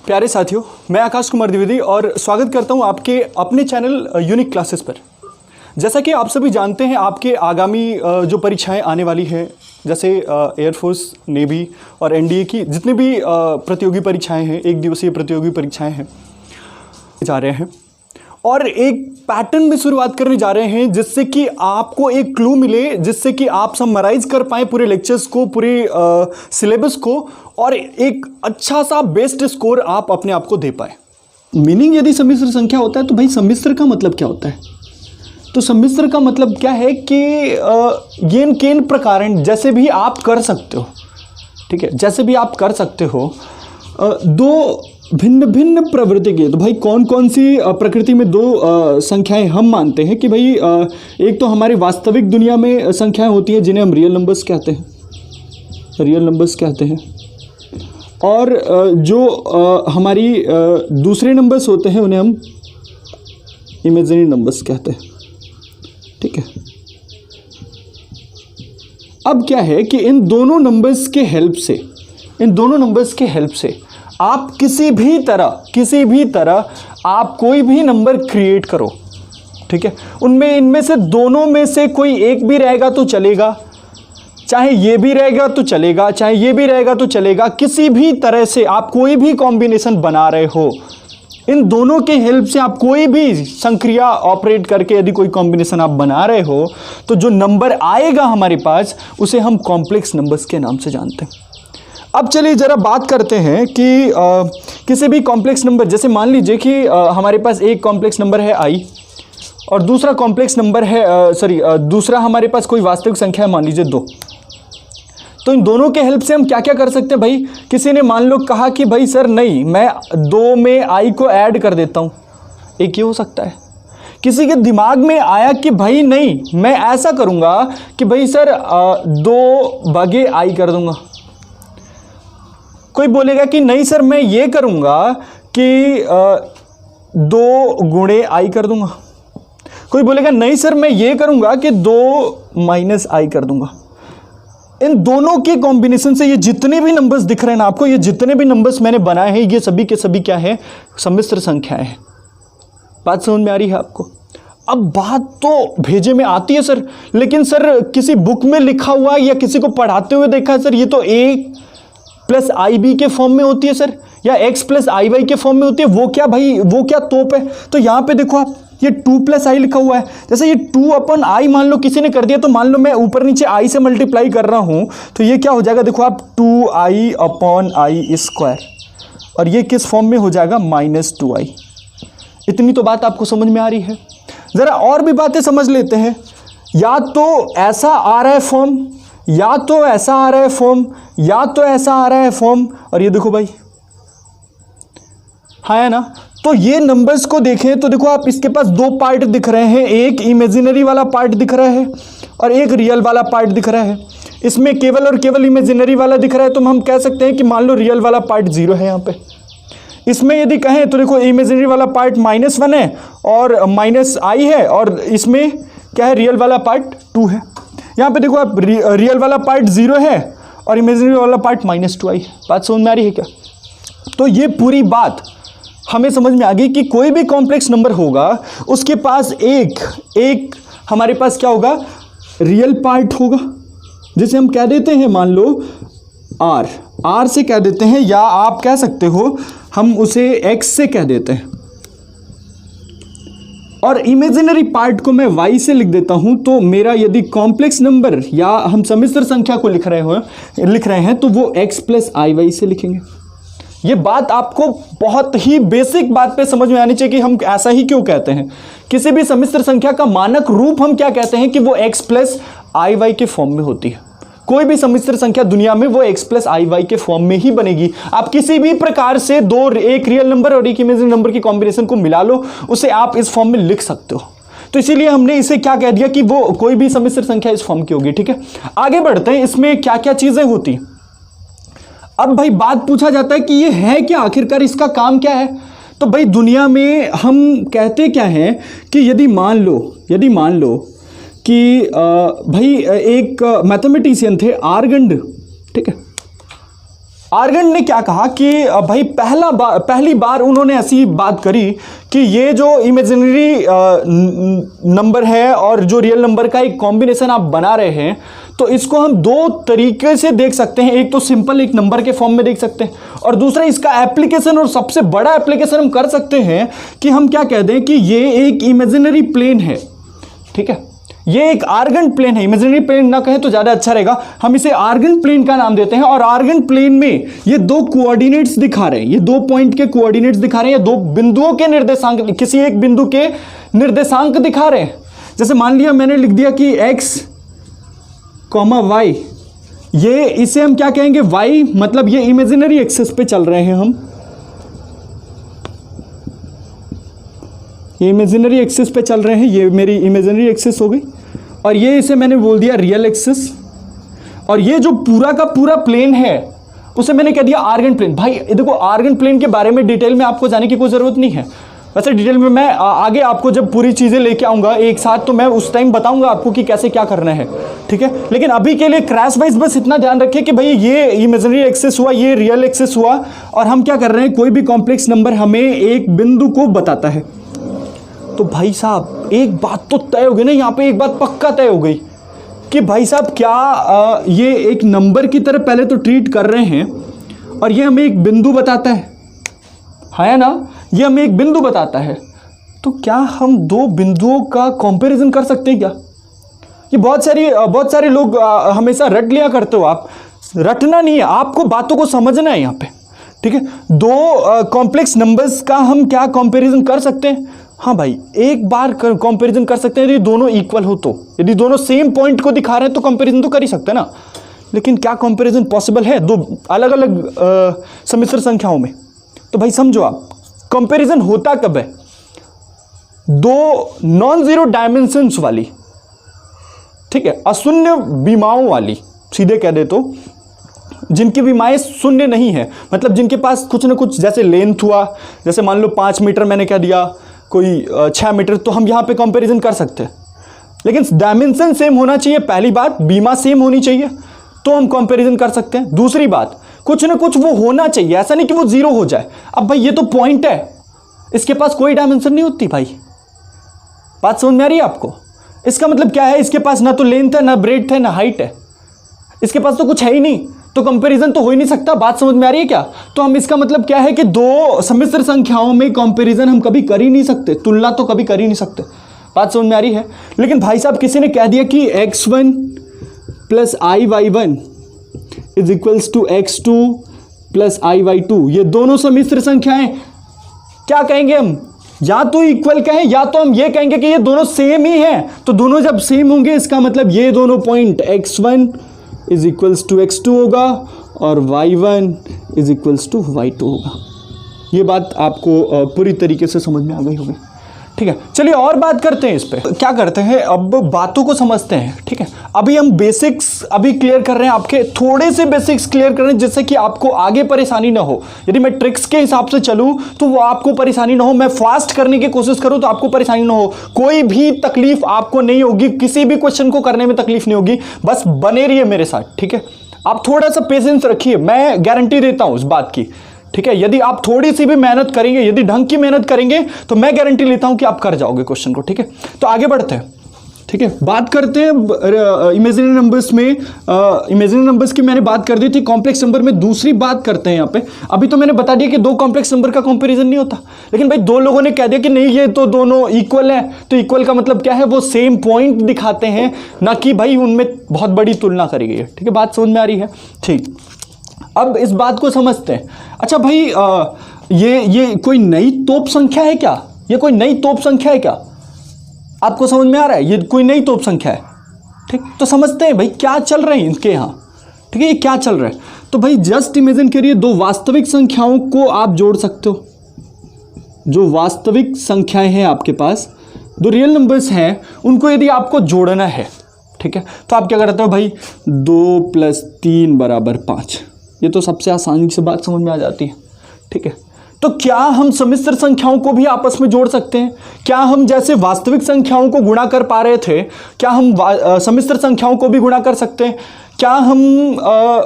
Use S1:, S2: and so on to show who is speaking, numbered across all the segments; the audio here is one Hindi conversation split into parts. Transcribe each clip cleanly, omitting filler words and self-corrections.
S1: प्यारे साथियों, मैं आकाश कुमार द्विवेदी और स्वागत करता हूं आपके अपने चैनल यूनिक क्लासेस पर। जैसा कि आप सभी जानते हैं, आपके आगामी जो परीक्षाएं आने वाली हैं, जैसे एयरफोर्स, नेवी और एनडीए की जितनी भी प्रतियोगी परीक्षाएं हैं, एक दिवसीय प्रतियोगी परीक्षाएं हैं, जा रहे हैं और एक पैटर्न में शुरुआत करने जा रहे हैं जिससे कि आपको एक क्लू मिले, जिससे कि आप समराइज कर पाएँ पूरे लेक्चर्स को, पूरे सिलेबस को और एक अच्छा सा बेस्ट स्कोर आप अपने आप को दे पाए। मीनिंग यदि सम्मिश्र संख्या होता है तो भाई सम्मिश्र का मतलब क्या होता है? तो सम्मिश्र का मतलब क्या है कि येन केन प्रकारेण जैसे भी आप कर सकते हो, ठीक है, जैसे भी आप कर सकते हो। दो भिन्न भिन्न प्रवृत्ति के, तो भाई कौन कौन सी प्रकृति में दो संख्याएं हम मानते हैं कि भाई एक तो हमारी वास्तविक दुनिया में संख्याएं होती हैं जिन्हें हम रियल नंबर्स कहते हैं, रियल नंबर्स कहते हैं, और जो हमारी दूसरे नंबर्स होते हैं उन्हें हम इमेजिनरी नंबर्स कहते हैं, ठीक है। अब क्या है कि इन दोनों नंबर्स के हेल्प से आप किसी भी तरह आप कोई भी नंबर क्रिएट करो, ठीक है। इनमें से दोनों में से कोई एक भी रहेगा तो चलेगा, चाहे ये भी रहेगा तो चलेगा, चाहे ये भी रहेगा तो चलेगा। किसी भी तरह से आप कोई भी कॉम्बिनेशन बना रहे हो, इन दोनों के हेल्प से आप कोई भी संक्रिया ऑपरेट करके यदि कोई कॉम्बिनेशन आप बना रहे हो तो जो नंबर आएगा हमारे पास उसे हम कॉम्प्लेक्स नंबर्स के नाम से जानते हैं। अब चलिए ज़रा बात करते हैं कि किसी भी कॉम्प्लेक्स नंबर, जैसे मान लीजिए कि हमारे पास एक कॉम्प्लेक्स नंबर है i और दूसरा कॉम्प्लेक्स नंबर है दूसरा हमारे पास कोई वास्तविक संख्या है, मान लीजिए 2। तो इन दोनों के हेल्प से हम क्या क्या कर सकते हैं भाई? किसी ने मान लो कहा कि भाई सर नहीं, मैं 2 में i को ऐड कर देता हूँ, एक ये हो सकता है। किसी के दिमाग में आया कि भाई नहीं, मैं ऐसा करूँगा कि भाई सर 2 भागे i कर दूंगा। कोई बोलेगा कि नहीं सर, मैं ये करूँगा कि 2 गुणे i कर दूंगा। कोई बोलेगा नहीं सर, मैं ये करूँगा कि 2 माइनस i कर दूंगा। इन दोनों के कॉम्बिनेशन से ये जितने भी नंबर्स दिख रहे हैं ना आपको, ये जितने भी नंबर्स मैंने बनाए हैं, ये सभी के सभी क्या है? सम्मिश्र संख्याएं हैं। बात समझ में आ रही है आपको? अब बात तो भेजे में आती है सर, लेकिन सर किसी बुक में लिखा हुआ या किसी को पढ़ाते हुए देखा है सर, ये तो a प्लस आई बी के फॉर्म में होती है सर, या x प्लस आई वाई के फॉर्म में होती है। वो क्या भाई, वो क्या तोप है? तो यहाँ पे देखो आप, ये 2 प्लस आई लिखा हुआ है। जैसे ये 2 अपन आई मान लो किसी ने कर दिया, तो मान लो मैं ऊपर नीचे आई से मल्टीप्लाई कर रहा हूँ, तो ये क्या हो जाएगा? देखो आप 2i अपॉन आई स्क्वायर, और ये किस फॉर्म में हो जाएगा? -2i। इतनी तो बात आपको समझ में आ रही है। ज़रा और भी बातें समझ लेते हैं। या तो ऐसा आ रहा है फॉर्म, या तो ऐसा आ रहा है फॉर्म, या तो ऐसा आ रहा है फॉर्म, और ये देखो भाई, हाँ है ना। तो ये नंबर्स को देखें तो देखो आप, इसके पास 2 पार्ट दिख रहे हैं, एक इमेजिनरी वाला पार्ट दिख रहा है और एक रियल वाला पार्ट दिख रहा है। इसमें केवल और केवल इमेजिनरी वाला दिख रहा है, तो हम कह सकते हैं कि मान लो रियल वाला पार्ट 0 है यहाँ पे। इसमें यदि कहें तो देखो इमेजिनरी वाला पार्ट -1 है और -i है, और इसमें क्या है? रियल वाला पार्ट 2 है। यहाँ पे देखो आप, रियल वाला पार्ट 0 है और इमेजिनरी वाला पार्ट -2i है। बात समझ में आ रही है क्या? तो ये पूरी बात हमें समझ में आ गई कि कोई भी कॉम्प्लेक्स नंबर होगा उसके पास एक हमारे पास क्या होगा? रियल पार्ट होगा, जिसे हम कह देते हैं मान लो r से कह देते हैं, या आप कह सकते हो हम उसे x से कह देते हैं, और इमेजिनरी पार्ट को मैं y से लिख देता हूं। तो मेरा यदि कॉम्प्लेक्स नंबर या हम सम्मिश्र संख्या को लिख रहे हैं तो वो x प्लस आई वाई से लिखेंगे। ये बात आपको बहुत ही बेसिक बात पे समझ में आनी चाहिए कि हम ऐसा ही क्यों कहते हैं। किसी भी सम्मिश्र संख्या का मानक रूप हम क्या कहते हैं कि वो x प्लस आई वाई के फॉर्म में होती है। कोई भी सम्मिश्र संख्या दुनिया में वो x प्लस आई वाई के फॉर्म में ही बनेगी। आप किसी भी प्रकार से एक रियल नंबर और एक इमेजिनरी नंबर की कॉम्बिनेशन को मिला लो, उसे आप इस फॉर्म में लिख सकते हो। तो इसीलिए हमने इसे क्या कह दिया कि वो कोई भी सम्मिश्र संख्या इस फॉर्म की होगी, ठीक है। आगे बढ़ते हैं, इसमें क्या क्या चीजें होती हैं। अब भाई बात पूछा जाता है कि ये है क्या, आखिरकार इसका काम क्या है। तो भाई दुनिया में हम कहते क्या हैं कि यदि मान लो कि भाई एक मैथमेटिशियन थे आर्गंड, ठीक है। आर्गन ने क्या कहा कि भाई पहली बार उन्होंने ऐसी बात करी कि ये जो इमेजिनरी नंबर है और जो रियल नंबर का एक कॉम्बिनेशन आप बना रहे हैं, तो इसको हम दो तरीके से देख सकते हैं। एक तो सिंपल एक नंबर के फॉर्म में देख सकते हैं, और दूसरा इसका एप्लीकेशन, और सबसे बड़ा एप्लीकेशन हम कर सकते हैं कि हम क्या कह दें कि ये एक इमेजिनरी प्लेन है। ठीक है, ये एक आर्गन प्लेन है। इमेजिनरी प्लेन ना कहें तो ज़्यादा अच्छा रहेगा, हम इसे आर्गन प्लेन का नाम देते हैं। और आर्गन प्लेन में ये दो कोऑर्डिनेट्स दिखा रहे हैं, ये 2 पॉइंट के कोऑर्डिनेट्स दिखा रहे हैं, या 2 बिंदुओं के निर्देशांक, किसी एक बिंदु के निर्देशांक दिखा रहे हैं। जैसे मान लिया मैंने लिख दिया कि x, y, ये इसे हम क्या कहेंगे, y, मतलब ये इमेजिनरी एक्सिस पे चल रहे हैं हम, ये इमेजिनरी एक्सिस पे चल रहे हैं, ये मेरी इमेजिनरी एक्सिस हो गई, और ये इसे मैंने बोल दिया रियल एक्सिस, और ये जो पूरा का पूरा प्लेन है उसे मैंने कह दिया आर्गन प्लेन। भाई देखो, आर्गन प्लेन के बारे में डिटेल में आपको जाने की कोई ज़रूरत नहीं है। वैसे डिटेल में मैं आगे आपको जब पूरी चीज़ें लेके आऊँगा एक साथ, तो मैं उस टाइम बताऊँगा आपको कि कैसे क्या करना है। ठीक है, लेकिन अभी के लिए क्रैश वाइज बस इतना ध्यान रखें कि भाई ये इमेजिनरी एक्सिस हुआ, ये रियल एक्सिस हुआ, और हम क्या कर रहे हैं, कोई भी कॉम्प्लेक्स नंबर हमें एक बिंदु को बताता है। तो भाई साहब एक बात तो तय हो गई ना, यहाँ पे एक बात पक्का तय हो गई कि भाई साहब क्या ये एक नंबर की तरह पहले तो ट्रीट कर रहे हैं, और ये हमें एक बिंदु बताता है ना, ये हमें एक बिंदु बताता है। तो क्या हम 2 बिंदुओं का कंपैरिजन कर सकते हैं क्या? ये बहुत सारे लोग हमेशा रट लिया करते हो आप। रटना नहीं है, आपको बातों को समझना है यहाँ पे। ठीक है, 2 कॉम्प्लेक्स नंबर्स का हम क्या कंपैरिजन कर सकते हैं? हाँ भाई, एक बार कंपैरिजन कर सकते हैं यदि दोनों इक्वल हो तो। यदि दोनों सेम पॉइंट को दिखा रहे हैं तो कंपैरिजन तो कर ही सकते हैं ना। लेकिन क्या कंपैरिजन पॉसिबल है 2 अलग अलग सम्मिश्र संख्याओं में? तो भाई समझो आप, कंपैरिजन होता कब है? 2 नॉन जीरो डायमेंशंस वाली, ठीक है, अशून्य विमाओं वाली, सीधे कह दे तो जिनकी विमाएं शून्य नहीं है, मतलब जिनके पास कुछ ना कुछ, जैसे लेंथ हुआ, जैसे मान लो 5 मीटर मैंने कह दिया, कोई 6 मीटर, तो हम यहाँ पे कंपैरिजन कर सकते हैं। लेकिन डायमेंशन सेम होना चाहिए, पहली बात, बीमा सेम होनी चाहिए, तो हम कंपैरिजन कर सकते हैं। दूसरी बात, कुछ ना कुछ वो होना चाहिए, ऐसा नहीं कि वो जीरो हो जाए। अब भाई ये तो पॉइंट है, इसके पास कोई डायमेंशन नहीं होती भाई। बात समझ में आ रही है आपको? इसका मतलब क्या है, इसके पास ना तो लेंथ है, ना ब्रेड्थ है, ना हाइट है, इसके पास तो कुछ है ही नहीं, तो कंपैरिजन तो हो ही नहीं सकता। बात समझ में आ रही है क्या? तो हम इसका मतलब क्या है कि 2 सम्मिश्र संख्याओं में कंपैरिजन हम कभी कर ही नहीं सकते, तुलना तो कभी कर ही नहीं सकते। बात समझ में आ रही है? लेकिन भाई साहब किसी ने कह दिया कि x1 + iy1 is equals to x2 + iy2, ये दोनों सम्मिश्र संख्याएं, क्या कहेंगे हम? या तो इक्वल कहें, या तो हम ये कहेंगे कि ये दोनों सेम ही हैं। तो दोनों जब सेम होंगे, इसका मतलब ये दोनों point x1 is equals to x2 होगा और y1 is equals to y2 होगा। ये बात आपको पूरी तरीके से समझ में आ गई होगी। ठीक है, चलिए और बात करते हैं इस पे। क्या करते हैं, अब बातों को समझते हैं। ठीक है, अभी हम बेसिक्स अभी क्लियर कर रहे हैं, आपके थोड़े से बेसिक्स क्लियर कर रहे हैं, जिससे कि आपको आगे परेशानी ना हो। यदि मैं ट्रिक्स के हिसाब से चलूं तो वो आपको परेशानी ना हो, मैं फास्ट करने की कोशिश करूं तो आपको परेशानी ना हो, कोई भी तकलीफ आपको नहीं होगी, किसी भी क्वेश्चन को करने में तकलीफ नहीं होगी। बस बने रहिए मेरे साथ। ठीक है, आप थोड़ा सा पेशेंस रखिए, मैं गारंटी देता हूं इस बात की। ठीक है, यदि आप थोड़ी सी भी मेहनत करेंगे, यदि ढंग की मेहनत करेंगे, तो मैं गारंटी लेता हूं कि आप कर जाओगे क्वेश्चन को। ठीक है, तो आगे बढ़ते हैं। ठीक है, बात करते हैं इमेजिनरी नंबर्स में। इमेजिनरी नंबर्स की मैंने बात कर दी थी, कॉम्प्लेक्स नंबर में दूसरी बात करते हैं यहाँ पे। अभी तो मैंने बता दिया कि 2 कॉम्प्लेक्स नंबर का कंपैरिजन नहीं होता, लेकिन भाई 2 लोगों ने कह दिया कि नहीं ये तो दोनों इक्वल है, तो इक्वल का मतलब क्या है, वो सेम पॉइंट दिखाते हैं, ना कि भाई उनमें बहुत बड़ी तुलना करी गई है। ठीक है, बात समझ में आ रही है? ठीक, अब इस बात को समझते हैं। अच्छा भाई, ये कोई नई तोप संख्या है क्या? ये कोई नई तोप संख्या है क्या? आपको समझ में आ रहा है ये कोई नई तोप संख्या है? ठीक, तो समझते हैं भाई क्या चल रहे हैं इनके यहाँ। ठीक है, ये क्या चल रहा है? तो भाई जस्ट इमेजिन करिए, 2 वास्तविक संख्याओं को आप जोड़ सकते हो। जो वास्तविक संख्याएं हैं आपके पास, 2 रियल नंबर्स हैं, उनको यदि आपको जोड़ना है, ठीक है, तो आप क्या करते हो भाई, 2 + 3 = 5। ये तो सबसे आसानी से बात समझ में आ जाती है। ठीक है, तो क्या हम सम्मिश्र संख्याओं को भी आपस में जोड़ सकते हैं? क्या हम जैसे वास्तविक संख्याओं को गुणा कर पा रहे थे, क्या हम सम्मिश्र संख्याओं को भी गुणा कर सकते हैं? क्या हम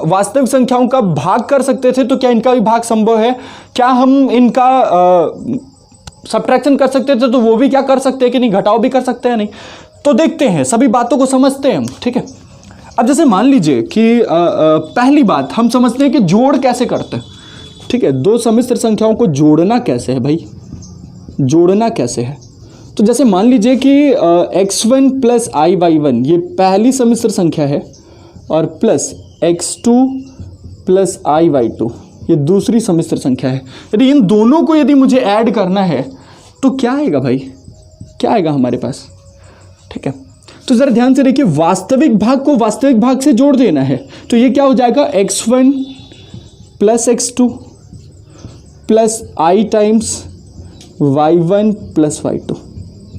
S1: वास्तविक संख्याओं का भाग कर सकते थे, तो क्या इनका भी भाग संभव है? क्या हम इनका सब्ट्रैक्शन कर सकते थे, तो वो भी क्या कर सकते हैं कि नहीं, घटाव भी कर सकते हैं नहीं? तो देखते हैं, सभी बातों को समझते हैं हम, ठीक है। अब जैसे मान लीजिए कि पहली बात हम समझते हैं कि जोड़ कैसे करते हैं, ठीक है। दो सम्मिश्र संख्याओं को जोड़ना कैसे है भाई, जोड़ना कैसे है? तो जैसे मान लीजिए कि x1 प्लस i/1 ये पहली सम्मिश्र संख्या है और प्लस x2 प्लस i/2 ये दूसरी सम्मिश्र संख्या है। यदि इन दोनों को यदि मुझे ऐड करना है तो क्या आएगा भाई, क्या आएगा हमारे पास, ठीक है। तो जरा ध्यान से देखिए, वास्तविक भाग को वास्तविक भाग से जोड़ देना है, तो ये क्या हो जाएगा, x1 plus x2 plus i times y1 plus y2।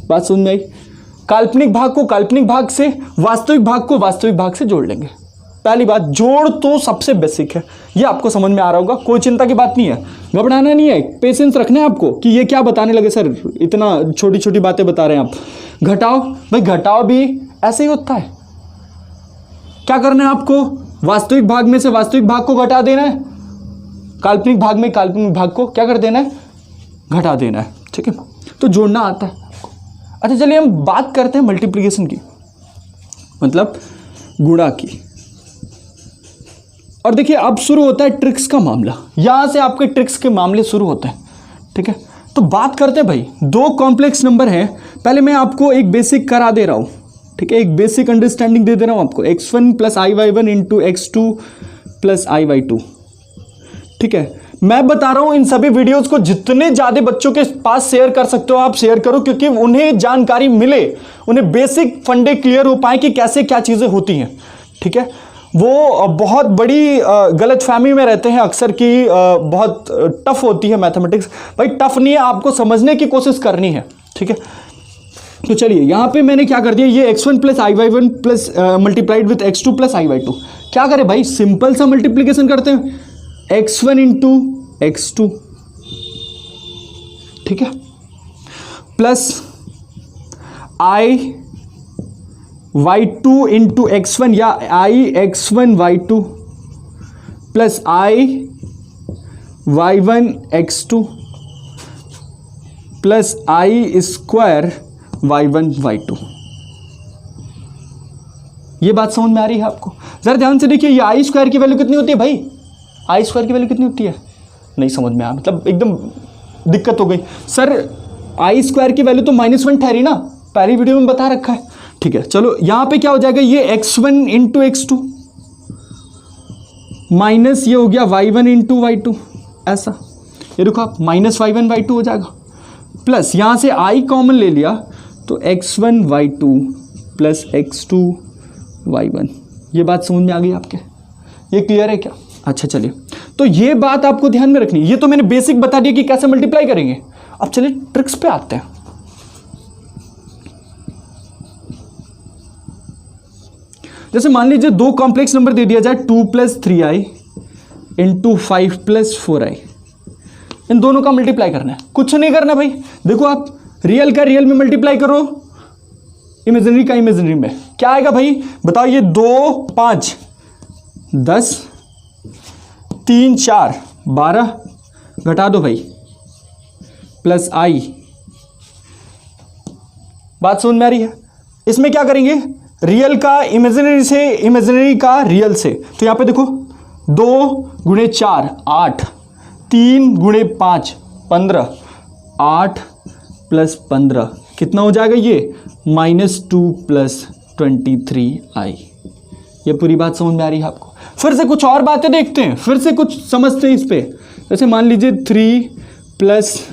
S1: बात समझ में आई? काल्पनिक भाग को काल्पनिक भाग से, वास्तविक भाग को वास्तविक भाग से जोड़ लेंगे। पहली बात, जोड़ तो सबसे बेसिक है, ये आपको समझ में आ रहा होगा, कोई चिंता की बात नहीं है, घबराना नहीं है, पेशेंस रखना है आपको कि ये क्या बताने लगे सर, इतना छोटी छोटी बातें बता रहे हैं आप। घटाओ भाई, घटाओ भी ऐसे ही होता है। क्या करना है आपको, वास्तविक भाग में से वास्तविक भाग को घटा देना है, काल्पनिक भाग में काल्पनिक भाग को क्या कर देना है, घटा देना है, ठीक है। तो जोड़ना आता है। अच्छा चलिए हम बात करते हैं मल्टीप्लिकेशन की, मतलब गुणा की। और देखिए अब शुरू होता है ट्रिक्स का मामला, यहां से आपके ट्रिक्स के मामले शुरू होते हैं, ठीक है। तो बात करते हैं भाई, दो कॉम्प्लेक्स नंबर हैं, पहले मैं आपको एक बेसिक करा दे रहा हूं, ठीक है, एक बेसिक अंडरस्टैंडिंग दे रहा हूं आपको, x1 plus i/1 into x2 plus i/2, ठीक है। मैं बता रहा हूं इन सभी वीडियोस को जितने ज्यादा बच्चों के पास शेयर कर सकते हो आप शेयर करो, क्योंकि उन्हें जानकारी मिले, उन्हें बेसिक फंडे क्लियर हो पाए कि कैसे क्या चीजें होती हैं, ठीक है। वो बहुत बड़ी गलतफहमी में रहते हैं अक्सर कि बहुत टफ होती है मैथमेटिक्स। भाई टफ नहीं है, आपको समझने की कोशिश करनी है, ठीक है। तो चलिए यहां पे मैंने क्या कर दिया, ये x1 plus i/1 plus multiplied with x2 plus i/2। क्या करें भाई, सिंपल सा मल्टीप्लीकेशन करते हैं, x1 इंटू x2, ठीक है, प्लस i/2 इंटू x1 या i(x1)y2 plus i(y1)x2 plus i²(y1)y2। ये बात समझ में आ रही है आपको? जरा ध्यान से देखिए, ये i² की वैल्यू कितनी होती है भाई, i² की वैल्यू कितनी होती है, नहीं समझ में आया, मतलब एकदम दिक्कत हो गई सर। i² की वैल्यू तो -1 ठहरी ना, पहली वीडियो में बता रखा है, ठीक है। चलो यहां पे क्या हो जाएगा, ये x1 इंटू x2 माइनस ये हो गया y1 इंटू y2, ऐसा ये देखो आप -y1y2 हो जाएगा, प्लस यहां से i कॉमन ले लिया तो x1y2 प्लस x2y1। ये बात समझ में आ गई आपके, ये क्लियर है क्या? अच्छा चलिए, तो ये बात आपको ध्यान में रखनी है, ये तो मैंने बेसिक बता दिया कि कैसे मल्टीप्लाई करेंगे। अब चलिए ट्रिक्स पे आते हैं। जैसे मान लीजिए दो कॉम्प्लेक्स नंबर दे दिया जाए 2 plus 3i into 5 plus 4i, इन दोनों का मल्टीप्लाई करना है, कुछ नहीं करना भाई। देखो आप रियल का रियल में मल्टीप्लाई करो, इमेजिनरी का इमेजिनरी में, क्या आएगा भाई बताओ, ये 2 5 10 3 4 12 घटा दो भाई, प्लस i। बात समझ में आ रही है? इसमें क्या करेंगे, रियल का इमेजिनरी से, इमेजिनरी का रियल से, तो यहां पे देखो 2 गुणे 4 8, 3 गुणे 5 15, 8 प्लस 15 कितना हो जाएगा, ये -2 प्लस 23i। ये पूरी बात समझ में आ रही है आपको? फिर से कुछ और बातें देखते हैं, फिर से कुछ समझते हैं इस पे। जैसे मान लीजिए 3 plus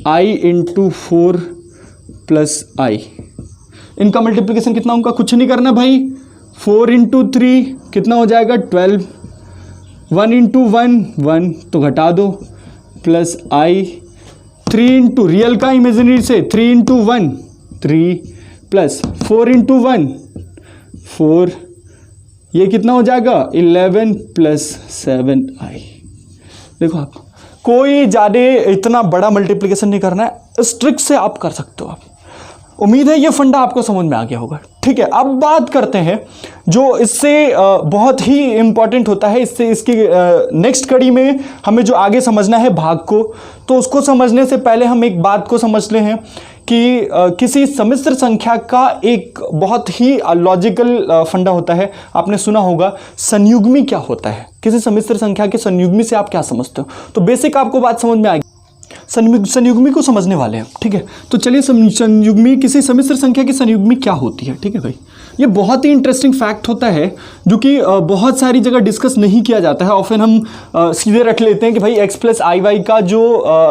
S1: i into 4 plus i, इनका मल्टीप्लिकेशन कितना होगा, कुछ नहीं करना भाई, 4 इंटू 3 कितना हो जाएगा 12, 1 इंटू 1 1 तो घटा दो, प्लस i, 3 इंटू रियल का इमेजिनरी से 3 इंटू 1 3 प्लस 4 इंटू 1 4, ये कितना हो जाएगा 11 प्लस 7i। देखो आप कोई ज़्यादा इतना बड़ा मल्टीप्लिकेशन नहीं करना है, इस ट्रिक से आप कर सकते हो। आप उम्मीद है ये फंडा आपको समझ में आ गया होगा। ठीक है, अब बात करते हैं जो इससे बहुत ही इम्पॉर्टेंट होता है, इससे इसकी नेक्स्ट कड़ी में हमें जो आगे समझना है भाग को, तो उसको समझने से पहले हम एक बात को समझ ले हैं कि किसी सम्मिश्र संख्या का एक बहुत ही लॉजिकल फंडा होता है। आपने सुना होगा संयुग्मी क्या होता है, किसी सम्मिश्र संख्या के संयुग्मी से आप क्या समझते हो। तो बेसिक आपको बात समझ में आएगी, संयुग्मी को समझने वाले हैं। ठीक है, तो चलिए संयुग्मी, किसी सम्मिश्र संख्या की संयुग्मी क्या होती है। ठीक है भाई, ये बहुत ही इंटरेस्टिंग फैक्ट होता है जो कि बहुत सारी जगह डिस्कस नहीं किया जाता है। ऑफन हम सीधे रख लेते हैं कि भाई x प्लस आई वाई का जो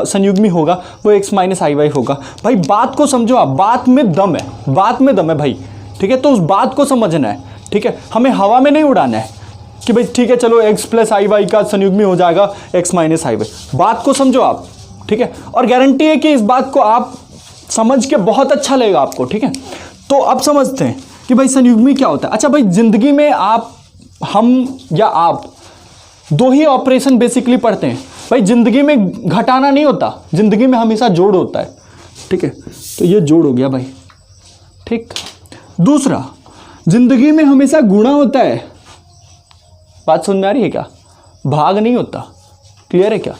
S1: संयुग्मी होगा वो x माइनस आई वाई होगा। भाई बात को समझो आप, बात में दम है, बात में दम है भाई। ठीक है, तो उस बात को समझना है। ठीक है, हमें हवा में नहीं उड़ाना है कि भाई ठीक है चलो x प्लस आई वाई का संयुग्मी हो जाएगा x माइनस आई वाई। बात को समझो आप। ठीक है, और गारंटी है कि इस बात को आप समझ के बहुत अच्छा लगेगा आपको। ठीक है, तो अब समझते हैं कि भाई संयुग्मी क्या होता है। अच्छा भाई, जिंदगी में आप, हम या आप दो ही ऑपरेशन बेसिकली पढ़ते हैं भाई। जिंदगी में घटाना नहीं होता, जिंदगी में हमेशा जोड़ होता है। ठीक है, तो ये जोड़ हो गया भाई। ठीक, दूसरा, जिंदगी में हमेशा गुणा होता है। बात समझ में आ रही है क्या? भाग नहीं होता। क्लियर है क्या?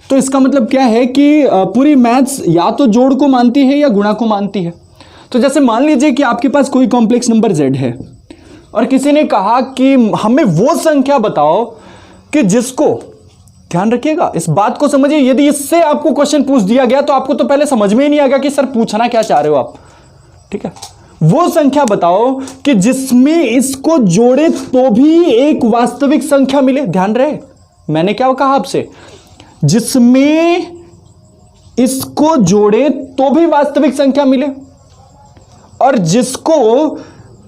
S1: तो इसका मतलब क्या है कि पूरी मैथ्स या तो जोड़ को मानती है या गुणा को मानती है। तो जैसे मान लीजिए कि आपके पास कोई कॉम्प्लेक्स नंबर z है और किसी ने कहा कि हमें वो संख्या बताओ कि जिसको, ध्यान रखिएगा इस बात को समझिए, यदि इससे आपको क्वेश्चन पूछ दिया गया तो आपको तो पहले समझ में ही नहीं आएगा कि सर पूछना क्या चाह रहे हो आप। ठीक है, वो संख्या बताओ कि जिसमें इसको जोड़े तो भी एक वास्तविक संख्या मिले। ध्यान रहे मैंने क्या कहा आपसे, जिसमें इसको जोड़े तो भी वास्तविक संख्या मिले और जिसको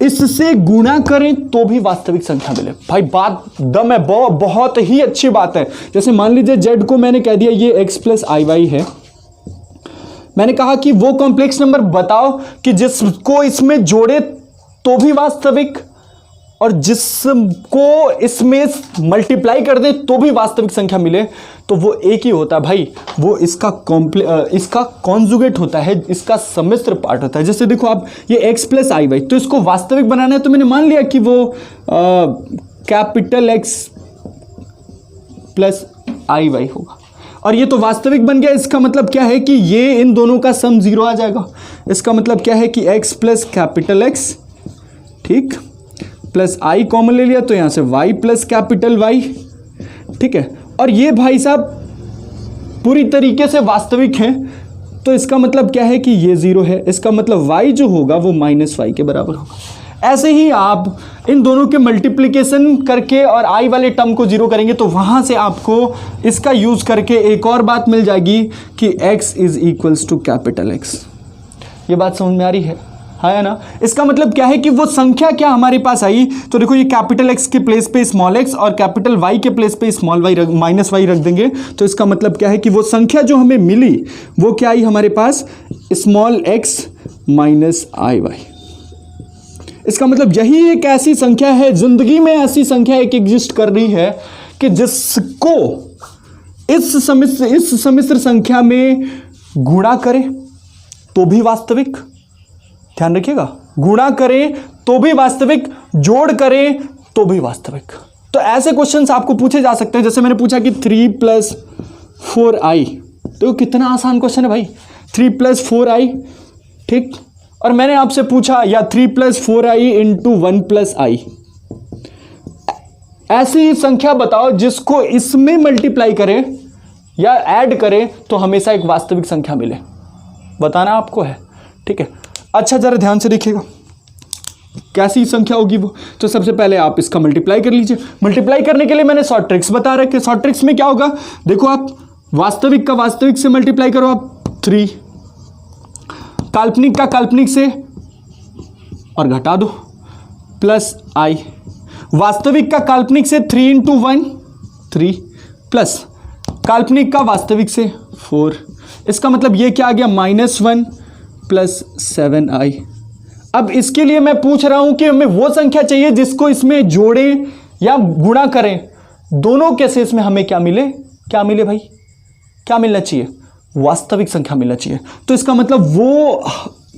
S1: इससे गुणा करें तो भी वास्तविक संख्या मिले। भाई बात दम है, बहुत ही अच्छी बात है। जैसे मान लीजिए z को मैंने कह दिया ये x प्लस आई वाई है। मैंने कहा कि वो कॉम्प्लेक्स नंबर बताओ कि जिसको इसमें जोड़े तो भी वास्तविक और जिसको इसमें मल्टीप्लाई कर दे तो भी वास्तविक संख्या मिले। तो वो एक ही होता है भाई, वो इसका कॉन्जुगेट होता है, इसका सम्मिश्र पार्ट होता है। जैसे देखो आप, ये x प्लस आई वाई, तो इसको वास्तविक बनाना है तो मैंने मान लिया कि वो कैपिटल x प्लस आई वाई होगा और ये तो वास्तविक बन गया। इसका मतलब क्या है कि ये इन दोनों का सम 0 आ जाएगा। इसका मतलब क्या है कि x प्लस कैपिटल x, ठीक, प्लस आई कॉमन ले लिया तो यहां से y प्लस कैपिटल y। ठीक है, और ये भाई साहब पूरी तरीके से वास्तविक है। तो इसका मतलब क्या है कि ये 0 है। इसका मतलब y जो होगा वो माइनस वाई के बराबर होगा। ऐसे ही आप इन दोनों के मल्टीप्लिकेशन करके और i वाले टर्म को 0 करेंगे तो वहां से आपको इसका यूज करके एक और बात मिल जाएगी कि x is equals to capital x। ये बात समझ में आ रही है ना? इसका मतलब क्या है कि वो संख्या क्या हमारे पास आई, तो देखो ये कैपिटल x के प्लेस पे स्मॉल x और कैपिटल y के प्लेस पे स्मॉल y माइनस y रख देंगे। तो इसका मतलब क्या है कि वो संख्या जो हमें मिली वो क्या आई हमारे पास, स्मॉल x माइनस आई वाई। इसका मतलब यही एक ऐसी संख्या है, जिंदगी में ऐसी संख्या एक एग्जिस्ट कर रही है कि जिसको इस सम्मिश्र संख्या में गुणा करे तो भी वास्तविक, ध्यान रखिएगा, गुणा करें तो भी वास्तविक, जोड़ करें तो भी वास्तविक। तो ऐसे क्वेश्चंस आपको पूछे जा सकते हैं। जैसे मैंने पूछा कि 3 प्लस 4i, तो कितना आसान क्वेश्चन है भाई, 3 प्लस 4i, ठीक। और मैंने आपसे पूछा या 3 प्लस 4i इंटू 1 प्लस आई, ऐसी संख्या बताओ जिसको इसमें मल्टीप्लाई करें या ऐड करें तो हमेशा एक वास्तविक संख्या मिले। बताना आपको है, ठीक है। अच्छा जरा ध्यान से देखिएगा कैसी संख्या होगी वो। तो सबसे पहले आप इसका मल्टीप्लाई कर लीजिए। मल्टीप्लाई करने के लिए मैंने शॉर्ट ट्रिक्स बता रखे। शॉर्ट ट्रिक्स में क्या होगा, देखो आप वास्तविक का वास्तविक से मल्टीप्लाई करो आप 3, काल्पनिक का काल्पनिक से और घटा दो प्लस आई, वास्तविक का काल्पनिक से 3 इंटू 1 3 प्लस काल्पनिक का वास्तविक से 4। इसका मतलब ये क्या आ गया, -1 प्लस 7i। अब इसके लिए मैं पूछ रहा हूं कि हमें वो संख्या चाहिए जिसको इसमें जोड़े या गुणा करें, दोनों केसेस में हमें क्या मिले, क्या मिले भाई, क्या मिलना चाहिए, वास्तविक संख्या मिलना चाहिए। तो इसका मतलब वो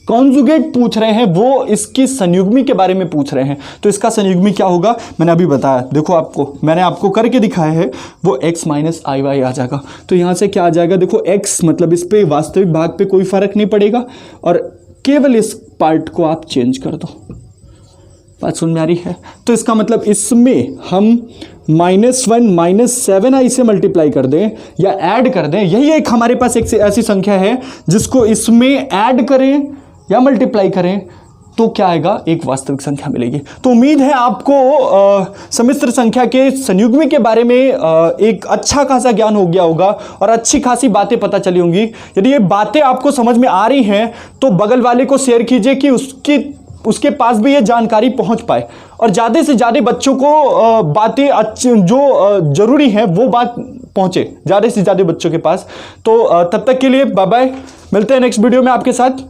S1: कॉन्जुगेट पूछ रहे हैं, वो इसकी संयुग्मी के बारे में पूछ रहे हैं। तो इसका संयुग्मी क्या होगा, मैंने अभी बताया, देखो मैंने आपको करके दिखाया है, वो x माइनस आई वाई आ जाएगा। तो यहाँ से क्या आ जाएगा, देखो x मतलब इस पे वास्तविक भाग पे कोई फर्क नहीं पड़ेगा और केवल इस पार्ट को आप चेंज कर दो। बात समझ में आ रही है। तो इसका मतलब इसमें हम -1 -7i से मल्टीप्लाई कर दें या ऐड कर दें, यही एक हमारे पास एक ऐसी संख्या है जिसको इसमें ऐड करें या मल्टीप्लाई करें तो क्या आएगा, एक वास्तविक संख्या मिलेगी। तो उम्मीद है आपको सम्मिश्र संख्या के संयुग्मी के बारे में एक अच्छा खासा ज्ञान हो गया होगा और अच्छी खासी बातें पता चली होंगी। यदि ये बातें आपको समझ में आ रही हैं तो बगल वाले को शेयर कीजिए कि उसके पास भी ये जानकारी पहुंच पाए और ज़्यादा से ज़्यादा बच्चों को बातें जो ज़रूरी हैं वो बात पहुंचे ज़्यादा से ज़्यादा बच्चों के पास। तो तब तक के लिए बाय बाय, मिलते हैं नेक्स्ट वीडियो में आपके साथ।